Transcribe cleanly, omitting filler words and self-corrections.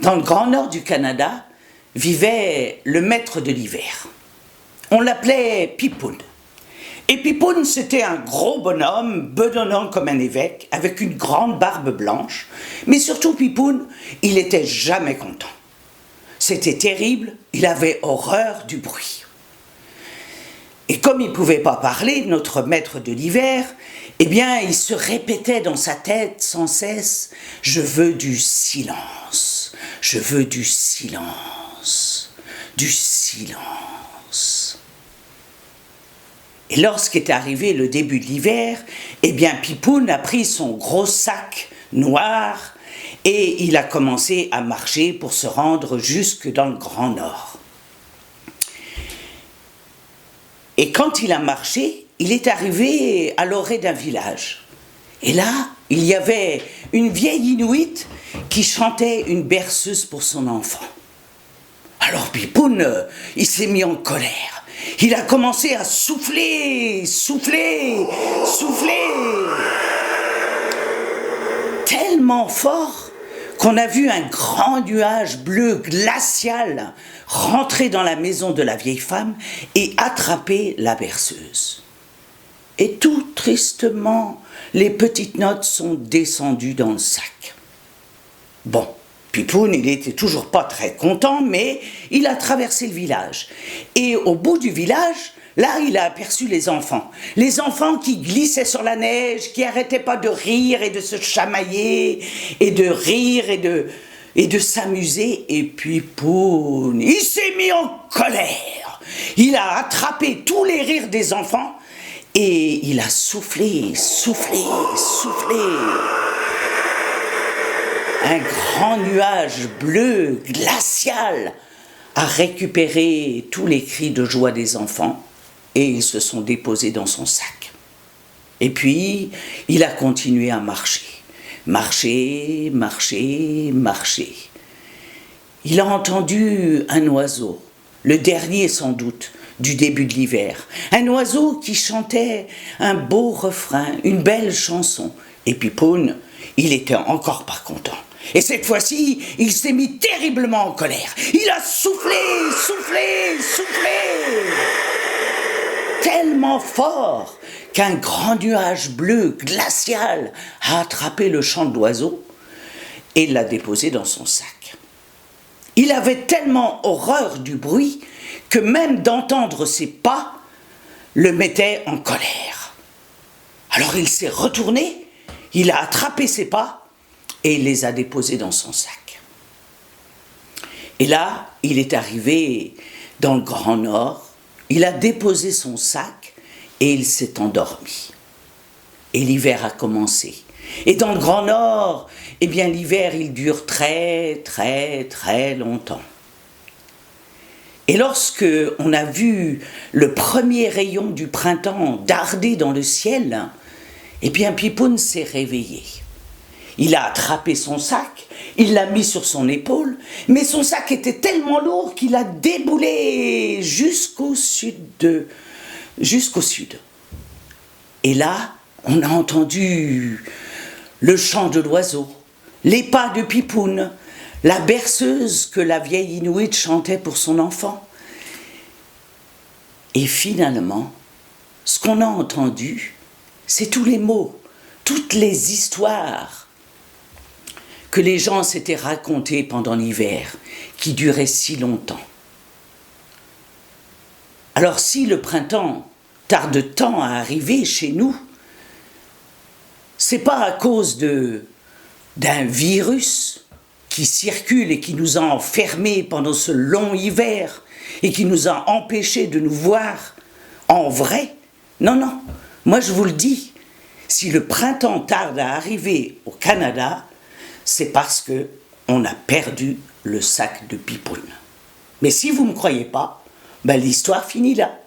Dans le grand nord du Canada vivait le maître de l'hiver. On l'appelait Pipoun. Et Pipoun, c'était un gros bonhomme, bedonnant comme un évêque, avec une grande barbe blanche. Mais surtout, Pipoun, il n'était jamais content. C'était terrible, il avait horreur du bruit. Et comme il ne pouvait pas parler, notre maître de l'hiver, eh bien, il se répétait dans sa tête sans cesse « Je veux du silence, je veux du silence, du silence ». Et lorsqu'est arrivé le début de l'hiver, eh bien, Pipoun a pris son gros sac noir et il a commencé à marcher pour se rendre jusque dans le Grand Nord. Et quand il a marché, il est arrivé à l'orée d'un village. Et là, il y avait une vieille Inuite qui chantait une berceuse pour son enfant. Alors Pipoun, il s'est mis en colère. Il a commencé à souffler, souffler, souffler. Tellement fort qu'on a vu un grand nuage bleu glacial rentrer dans la maison de la vieille femme et attraper la berceuse. Et tout tristement, les petites notes sont descendues dans le sac. Bon, Pipoun, il n'était toujours pas très content, mais il a traversé le village. Et au bout du village, là, il a aperçu les enfants. Les enfants qui glissaient sur la neige, qui n'arrêtaient pas de rire et de se chamailler, et de rire et de s'amuser. Et Pipoun, il s'est mis en colère. Il a attrapé tous les rires des enfants et il a soufflé, soufflé, soufflé. Un grand nuage bleu, glacial, a récupéré tous les cris de joie des enfants et ils se sont déposés dans son sac. Et puis, il a continué à marcher. Marcher, marcher, marcher. Il a entendu un oiseau, le dernier sans doute, du début de l'hiver. Un oiseau qui chantait un beau refrain, une belle chanson. Et Pipoun, il était encore pas content. Et cette fois-ci, il s'est mis terriblement en colère. Il a soufflé, soufflé, soufflé. Tellement fort qu'un grand nuage bleu glacial a attrapé le chant de l'oiseau et l'a déposé dans son sac. Il avait tellement horreur du bruit que même d'entendre ses pas le mettait en colère. Alors il s'est retourné, il a attrapé ses pas et il les a déposés dans son sac. Et là, il est arrivé dans le Grand Nord, il a déposé son sac et il s'est endormi. Et l'hiver a commencé. Et dans le Grand Nord, eh bien l'hiver, il dure très, très, très longtemps. Et lorsque on a vu le premier rayon du printemps darder dans le ciel, eh bien Pipoun s'est réveillé. Il a attrapé son sac, il l'a mis sur son épaule, mais son sac était tellement lourd qu'il a déboulé jusqu'au sud. Et là, on a entendu le chant de l'oiseau, les pas de Pipoun, la berceuse que la vieille Inuite chantait pour son enfant. Et finalement, ce qu'on a entendu, c'est tous les mots, toutes les histoires que les gens s'étaient racontées pendant l'hiver, qui durait si longtemps. Alors si le printemps tarde tant à arriver chez nous, c'est pas à cause d'un virus qui circule et qui nous a enfermés pendant ce long hiver et qui nous a empêchés de nous voir en vrai. Non, non, moi je vous le dis, si le printemps tarde à arriver au Canada, c'est parce qu'on a perdu le sac de Pipoun. Mais si vous ne me croyez pas, ben l'histoire finit là.